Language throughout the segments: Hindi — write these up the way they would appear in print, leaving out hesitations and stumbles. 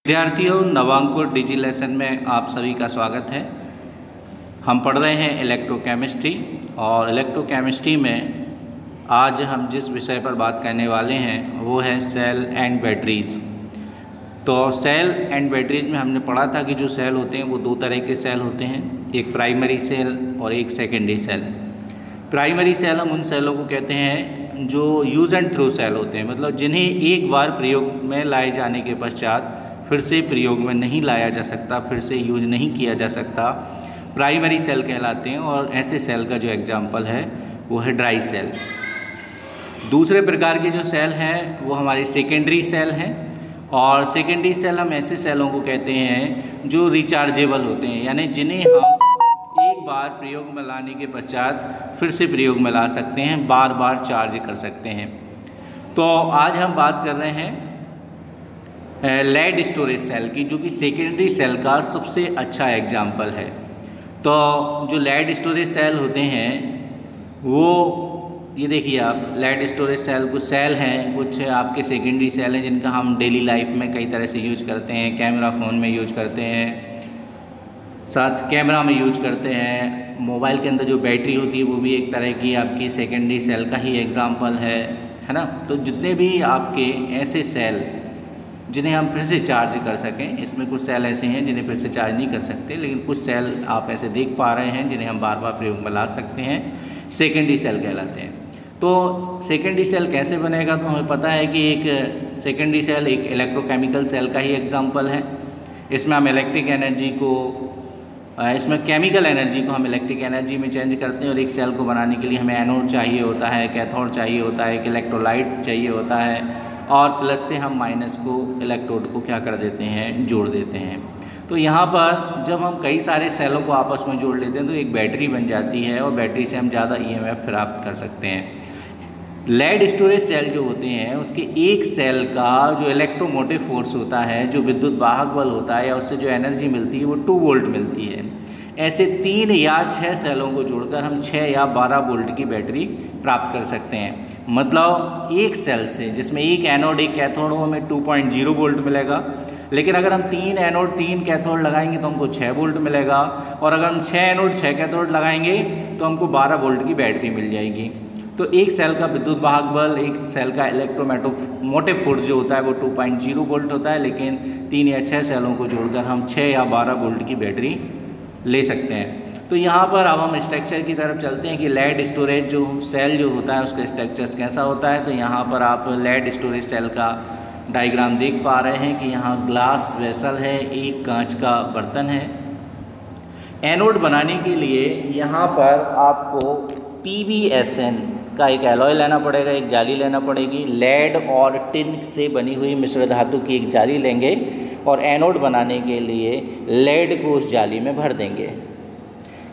विद्यार्थियों, नवांकुर डिजी लेसन में आप सभी का स्वागत है। हम पढ़ रहे हैं इलेक्ट्रोकेमिस्ट्री और इलेक्ट्रोकेमिस्ट्री में आज हम जिस विषय पर बात करने वाले हैं वो है सेल एंड बैटरीज। तो सेल एंड बैटरीज में हमने पढ़ा था कि जो सेल होते हैं वो दो तरह के सेल होते हैं, एक प्राइमरी सेल और एक सेकेंडरी सेल। प्राइमरी सेल हम उन सेलों को कहते हैं जो यूज़ एंड थ्रो सेल होते हैं, मतलब जिन्हें एक बार प्रयोग में लाए जाने के पश्चात फिर से प्रयोग में नहीं लाया जा सकता, फिर से यूज नहीं किया जा सकता, प्राइमरी सेल कहलाते हैं। और ऐसे सेल का जो एग्जाम्पल है वो है ड्राई सेल। दूसरे प्रकार के जो सेल हैं वो हमारे सेकेंडरी सेल हैं। और सेकेंडरी सेल हम ऐसे सेलों को कहते हैं जो रिचार्जेबल होते हैं, यानी जिन्हें हम एक बार प्रयोग में लाने के पश्चात फिर से प्रयोग में ला सकते हैं, बार बार चार्ज कर सकते हैं। तो आज हम बात कर रहे हैं लेड स्टोरेज सेल की, जो कि सेकेंडरी सेल का सबसे अच्छा एग्जाम्पल है। तो जो लेड स्टोरेज सेल होते हैं वो ये देखिए आप, लेड स्टोरेज सेल कुछ सेल हैं, कुछ आपके सेकेंडरी सेल हैं जिनका हम डेली लाइफ में कई तरह से यूज करते हैं। कैमरा फ़ोन में यूज करते हैं, साथ कैमरा में यूज करते हैं। मोबाइल के अंदर जो बैटरी होती है वो भी एक तरह की आपकी सेकेंडरी सेल का ही एग्जाम्पल है ना। तो जितने भी आपके ऐसे सेल जिन्हें हम फिर से चार्ज कर सकें, इसमें कुछ सेल ऐसे हैं जिन्हें फिर से चार्ज नहीं कर सकते, लेकिन कुछ सेल आप ऐसे देख पा रहे हैं जिन्हें हम बार बार प्रयोग में ला सकते हैं, सेकेंडरी सेल कहलाते हैं। तो सेकेंडरी सेल कैसे बनेगा, तो हमें पता है कि एक सेकेंडरी सेल एक इलेक्ट्रोकेमिकल सेल का ही एग्जाम्पल है। इसमें हम इलेक्ट्रिक एनर्जी को, इसमें केमिकल एनर्जी को हम इलेक्ट्रिक एनर्जी में चेंज करते हैं। और एक सेल को बनाने के लिए हमें एनोड चाहिए होता है, कैथोड चाहिए होता है, एक इलेक्ट्रोलाइट चाहिए होता है, और प्लस से हम माइनस को, इलेक्ट्रोड को क्या कर देते हैं, जोड़ देते हैं। तो यहाँ पर जब हम कई सारे सेलों को आपस में जोड़ लेते हैं तो एक बैटरी बन जाती है, और बैटरी से हम ज़्यादा ईएमएफ प्राप्त कर सकते हैं। लेड स्टोरेज सेल जो होते हैं उसके एक सेल का जो इलेक्ट्रोमोटिव फोर्स होता है, जो विद्युत वाहक बल होता है, या उससे जो एनर्जी मिलती है वो 2 वोल्ट मिलती है। ऐसे 3 या 6 सेलों को जोड़कर हम 6 या 12 वोल्ट की बैटरी प्राप्त कर सकते हैं। मतलब एक सेल से, जिसमें एक एनोड एक कैथोड हो, हमें 2.0 वोल्ट मिलेगा। लेकिन अगर हम 3 एनोड 3 कैथोड लगाएंगे तो हमको 6 वोल्ट मिलेगा, और अगर हम 6 एनोड 6 कैथोड लगाएंगे तो हमको 12 वोल्ट की बैटरी मिल जाएगी। तो एक सेल का विद्युत वाहक बल, एक सेल का इलेक्ट्रोमोटिव फोर्स जो होता है वो 2.0 वोल्ट होता है, लेकिन 3 या 6 सेलों को जोड़कर हम 6 या 12 वोल्ट की बैटरी ले सकते हैं। तो यहाँ पर अब हम स्ट्रक्चर की तरफ चलते हैं कि लेड स्टोरेज जो सेल जो होता है उसका स्ट्रक्चर कैसा होता है। तो यहाँ पर आप लेड स्टोरेज सेल का डायग्राम देख पा रहे हैं कि यहाँ ग्लास वेसल है, एक कांच का बर्तन है। एनोड बनाने के लिए यहाँ पर आपको PbSn का एक एलॉय लेना पड़ेगा, एक जाली लेना पड़ेगी। लेड और टिन से बनी हुई मिश्र धातु की एक जाली लेंगे, और एनोड बनाने के लिए लेड को उस जाली में भर देंगे।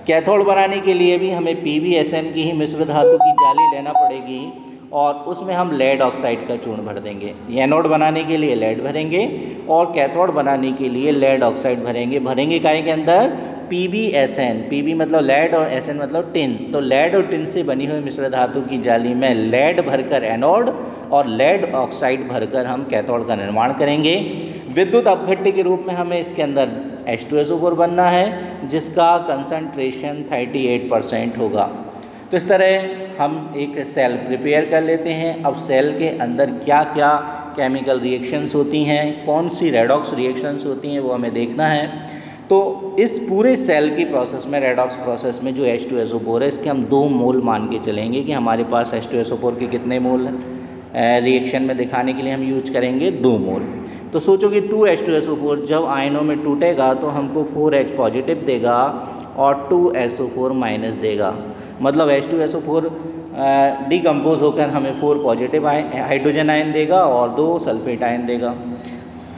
कैथोड बनाने के लिए भी हमें PbSn की ही मिश्र धातु की जाली लेना पड़ेगी, और उसमें हम लेड ऑक्साइड का चूर्ण भर देंगे। एनोड बनाने के लिए लेड भरेंगे और कैथोड बनाने के लिए लेड ऑक्साइड भरेंगे काहे के अंदर, PbSn, Pb मतलब लेड और Sn मतलब टिन। तो लेड और टिन से बनी हुई मिश्र धातु की जाली में लेड भरकर एनोड और लेड ऑक्साइड भरकर हम कैथोड का निर्माण करेंगे। विद्युत अपघट्य के रूप में हमें इसके अंदर H2SO4 बनना है, जिसका कंसंट्रेशन 38% होगा। तो इस तरह हम एक सेल प्रिपेयर कर लेते हैं। अब सेल के अंदर क्या क्या केमिकल रिएक्शंस होती हैं, कौन सी रेडॉक्स रिएक्शंस होती हैं, वो हमें देखना है। तो इस पूरे सेल की प्रोसेस में, रेडॉक्स प्रोसेस में जो H2SO4 है, इसके हम 2 मोल मान के चलेंगे कि हमारे पास H2SO4 के कितने मोल रिएक्शन में दिखाने के लिए हम यूज करेंगे 2 मोल। तो सोचो कि 2H2SO4 जब आयनों में टूटेगा तो हमको 4H पॉजिटिव देगा और 2SO4 माइनस देगा। मतलब H2SO4 डिकम्पोज होकर हमें 4 पॉजिटिव हाइड्रोजन आयन देगा और 2 सल्फेट आयन देगा।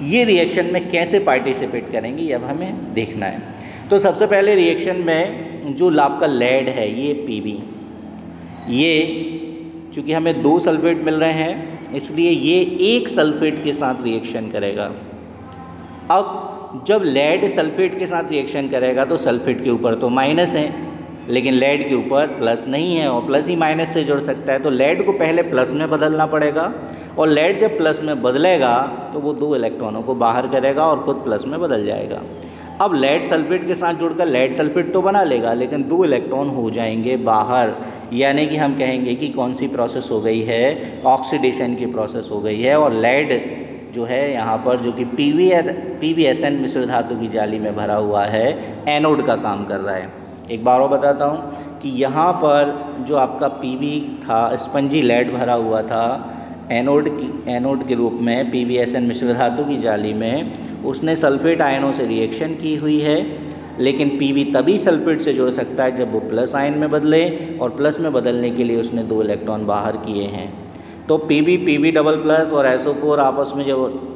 ये रिएक्शन में कैसे पार्टिसिपेट करेंगी अब हमें देखना है। तो सबसे पहले रिएक्शन में जो आपका लेड है, ये Pb, ये चूँकि हमें 2 सल्फेट मिल रहे हैं इसलिए ये 1 सल्फेट के साथ रिएक्शन करेगा। अब जब लेड सल्फेट के साथ रिएक्शन करेगा तो सल्फेट के ऊपर तो माइनस है, लेकिन लेड के ऊपर प्लस नहीं है और प्लस ही माइनस से जुड़ सकता है, तो लेड को पहले प्लस में बदलना पड़ेगा और लेड जब प्लस में बदलेगा तो वो 2 इलेक्ट्रॉनों को बाहर करेगा और खुद प्लस में बदल जाएगा। अब लेड सल्फेट के साथ जुड़कर लेड सल्फेट तो बना लेगा लेकिन 2 इलेक्ट्रॉन हो जाएंगे बाहर, यानी कि हम कहेंगे कि कौन सी प्रोसेस हो गई है, ऑक्सीडेशन की प्रोसेस हो गई है। और लेड जो है यहाँ पर जो कि PbSN मिश्र धातु की जाली में भरा हुआ है, एनोड का काम कर रहा है। एक बार और बताता हूँ कि यहाँ पर जो आपका Pb था, स्पंजी लेड भरा हुआ था एनोड के रूप में PbSN मिश्र धातु की जाली में, उसने सल्फेट आयनों से रिएक्शन की हुई है। लेकिन Pb तभी सल्फेट से जुड़ सकता है जब वो प्लस आयन में बदले, और प्लस में बदलने के लिए उसने 2 इलेक्ट्रॉन बाहर किए हैं। तो Pb डबल प्लस और SO4 आपस में जब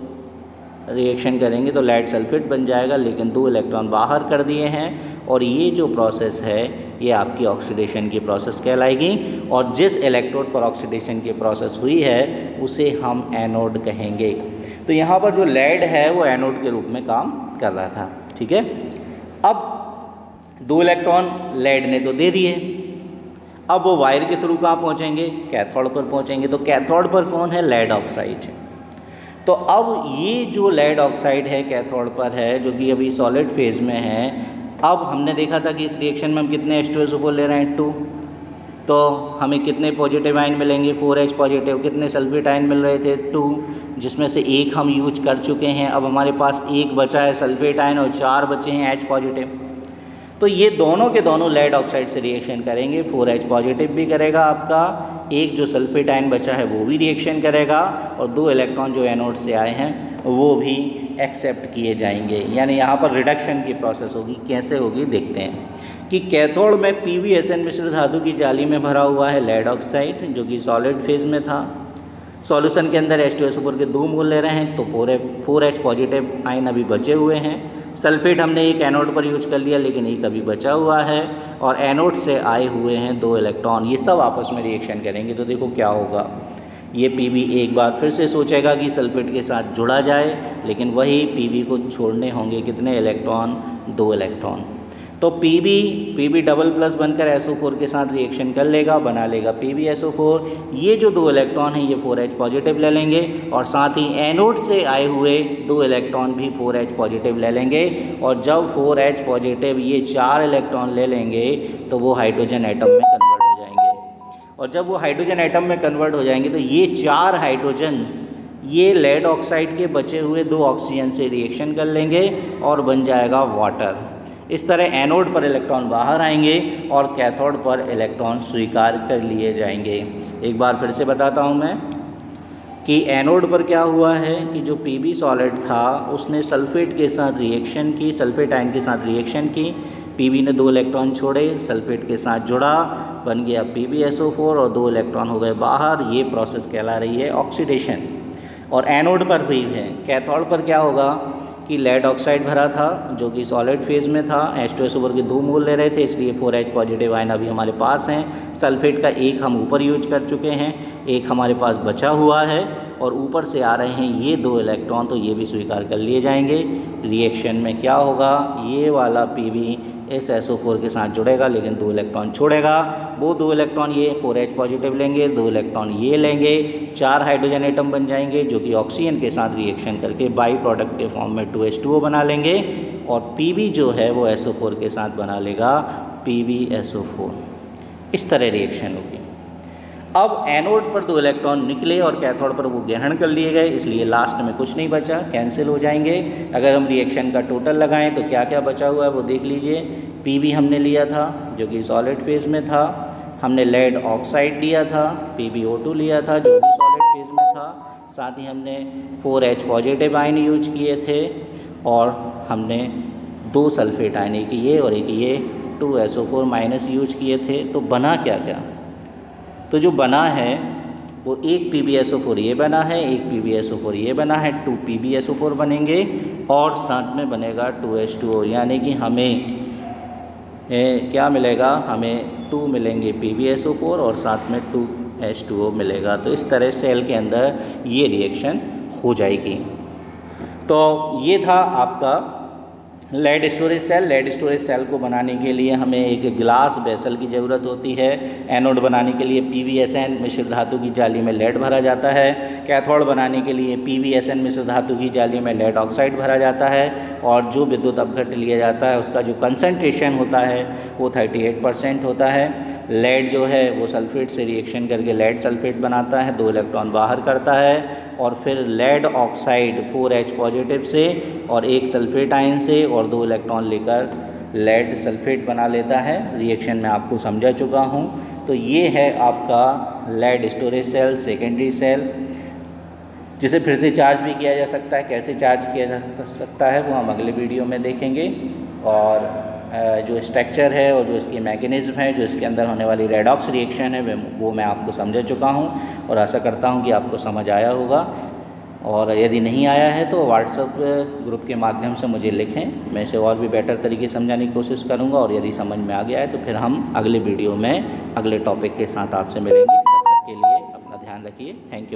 रिएक्शन करेंगे तो लेड सल्फेट बन जाएगा, लेकिन 2 इलेक्ट्रॉन बाहर कर दिए हैं। और ये जो प्रोसेस है ये आपकी ऑक्सीडेशन की प्रोसेस कहलाएगी, और जिस इलेक्ट्रोड पर ऑक्सीडेशन की प्रोसेस हुई है उसे हम एनोड कहेंगे। तो यहाँ पर जो लेड है वो एनोड के रूप में काम कर रहा था, ठीक है। अब 2 इलेक्ट्रॉन लेड ने तो दे दिए, अब वो वायर के थ्रू कहाँ पहुँचेंगे, कैथोड पर पहुँचेंगे। तो कैथोड पर कौन है, लेड ऑक्साइड। तो अब ये जो लेड ऑक्साइड है कैथोड पर है, जो कि अभी सॉलिड फेज में है। अब हमने देखा था कि इस रिएक्शन में हम कितने H2SO4 ले रहे हैं, 2। तो हमें कितने पॉजिटिव आयन मिलेंगे, 4H पॉजिटिव। कितने सल्फेट आयन मिल रहे थे, 2, जिसमें से 1 हम यूज कर चुके हैं। अब हमारे पास 1 बचा है सल्फेट आयन और 4 बचे हैं H पॉजिटिव। तो ये दोनों के दोनों लेड ऑक्साइड से रिएक्शन करेंगे। 4H पॉजिटिव भी करेगा आपका, 1 जो सल्फेट आयन बचा है वो भी रिएक्शन करेगा, और 2 इलेक्ट्रॉन जो एनोड से आए हैं वो भी एक्सेप्ट किए जाएंगे। यानी यहाँ पर रिडक्शन की प्रोसेस होगी। कैसे होगी देखते हैं कि कैथोड में PbSN मिश्र धातु की जाली में भरा हुआ है लेड ऑक्साइड, जो कि सॉलिड फेज में था। सॉल्यूशन के अंदर H2SO4 के 2 मोल ले रहे हैं, तो 4H पॉजिटिव आयन अभी बचे हुए हैं। सल्फेट हमने एक एनोड पर यूज कर लिया, लेकिन एक अभी बचा हुआ है, और एनोड से आए हुए हैं 2 इलेक्ट्रॉन। ये सब आपस में रिएक्शन करेंगे। तो देखो क्या होगा, ये Pb एक बार फिर से सोचेगा कि सल्फेट के साथ जुड़ा जाए, लेकिन वही Pb को छोड़ने होंगे कितने इलेक्ट्रॉन, 2 इलेक्ट्रॉन। तो Pb डबल प्लस बनकर SO4 के साथ रिएक्शन कर लेगा, बना लेगा PbSO4। ये जो 2 इलेक्ट्रॉन हैं ये 4H पॉजिटिव ले लेंगे, और साथ ही एनोड से आए हुए 2 इलेक्ट्रॉन भी 4H पॉजिटिव ले लेंगे। और जब 4H पॉजिटिव ये 4 इलेक्ट्रॉन ले लेंगे तो वो हाइड्रोजन एटम में कन्वर्ट हो जाएंगे, और जब वो हाइड्रोजन एटम में कन्वर्ट हो जाएंगे तो ये 4 हाइड्रोजन ये लेड ऑक्साइड के बचे हुए 2 ऑक्सीजन से रिएक्शन कर लेंगे और बन जाएगा वाटर। इस तरह एनोड पर इलेक्ट्रॉन बाहर आएंगे और कैथोड पर इलेक्ट्रॉन स्वीकार कर लिए जाएंगे। एक बार फिर से बताता हूँ मैं कि एनोड पर क्या हुआ है कि जो Pb सॉलिड था उसने सल्फेट के साथ रिएक्शन की, सल्फेट आयन के साथ रिएक्शन की। Pb ने 2 इलेक्ट्रॉन छोड़े, सल्फेट के साथ जुड़ा, बन गया PbSO4 और 2 इलेक्ट्रॉन हो गए बाहर। ये प्रोसेस कहला रही है ऑक्सीडेशन, और एनोड पर हुई है। कैथोड पर क्या होगा कि लेड ऑक्साइड भरा था जो कि सॉलिड फेज में था, H2SO4 के 2 मोल ले रहे थे, इसलिए 4H पॉजिटिव आयन अभी हमारे पास हैं। सल्फेट का 1 हम ऊपर यूज कर चुके हैं, 1 हमारे पास बचा हुआ है, और ऊपर से आ रहे हैं ये 2 इलेक्ट्रॉन, तो ये भी स्वीकार कर लिए जाएंगे। रिएक्शन में क्या होगा, ये वाला Pb इस SO4 के साथ जुड़ेगा लेकिन 2 इलेक्ट्रॉन छोड़ेगा। वो 2 इलेक्ट्रॉन ये 4H पॉजिटिव लेंगे, 2 इलेक्ट्रॉन ये लेंगे, 4 हाइड्रोजन एटम बन जाएंगे जो कि ऑक्सीजन के साथ रिएक्शन करके बाई प्रोडक्ट के फॉर्म में 2H2O बना लेंगे, और Pb जो है वो SO4 के साथ बना लेगा PbSO4। इस तरह रिएक्शन होगी। अब एनोड पर 2 इलेक्ट्रॉन निकले और कैथोड पर वो ग्रहण कर लिए गए, इसलिए लास्ट में कुछ नहीं बचा, कैंसिल हो जाएंगे। अगर हम रिएक्शन का टोटल लगाएं तो क्या क्या बचा हुआ है वो देख लीजिए। Pb हमने लिया था जो कि सॉलिड फेज में था, हमने लेड ऑक्साइड लिया था, PbO2 लिया था जो भी सॉलिड फेज में था, साथ ही हमने 4H पॉजिटिव आयन यूज किए थे, और हमने 2 सल्फेट आयन, एक ये और एक ये 2SO4 माइनस यूज किए थे। तो बना क्या क्या, तो जो बना है वो एक PbSO4 ये बना है, एक PbSO4 ये बना है, 2 PbSO4 बनेंगे, और साथ में बनेगा 2H2O। यानी कि हमें क्या मिलेगा, हमें 2 मिलेंगे PbSO4 और साथ में 2H2O मिलेगा। तो इस तरह सेल के अंदर ये रिएक्शन हो जाएगी। तो ये था आपका लेड स्टोरेज सेल को बनाने के लिए हमें एक ग्लास वेसल की ज़रूरत होती है। एनोड बनाने के लिए PVSN मिश्र धातु की जाली में लेड भरा जाता है। कैथोड बनाने के लिए PVSN मिश्र धातु की जाली में लेड ऑक्साइड भरा जाता है। और जो विद्युत अपघट्ट लिया जाता है उसका जो कंसंट्रेशन होता है वो 38% होता है। लेड जो है वो सल्फेट से रिएक्शन करके लेड सल्फेट बनाता है, 2 इलेक्ट्रॉन बाहर करता है और फिर लेड ऑक्साइड 4H पॉजिटिव से और 1 सल्फेट आयन से और 2 इलेक्ट्रॉन लेकर लेड सल्फेट बना लेता है। रिएक्शन में आपको समझा चुका हूँ। तो ये है आपका lead storage cell, secondary cell, जिसे फिर से चार्ज भी किया जा सकता है। कैसे चार्ज किया जा सकता है वो हम अगले वीडियो में देखेंगे। और जो स्ट्रक्चर है और जो इसकी मैकेनिज़्म है, जो इसके अंदर होने वाली रेडॉक्स रिएक्शन है वो मैं आपको समझा चुका हूँ और आशा करता हूँ कि आपको समझ आया होगा। और यदि नहीं आया है तो व्हाट्सएप ग्रुप के माध्यम से मुझे लिखें, मैं इसे और भी बेटर तरीके से समझाने की कोशिश करूँगा। और यदि समझ में आ गया है तो फिर हम अगले वीडियो में अगले टॉपिक के साथ आपसे मिलेंगे। तब तक के लिए अपना ध्यान रखिए। Thank you.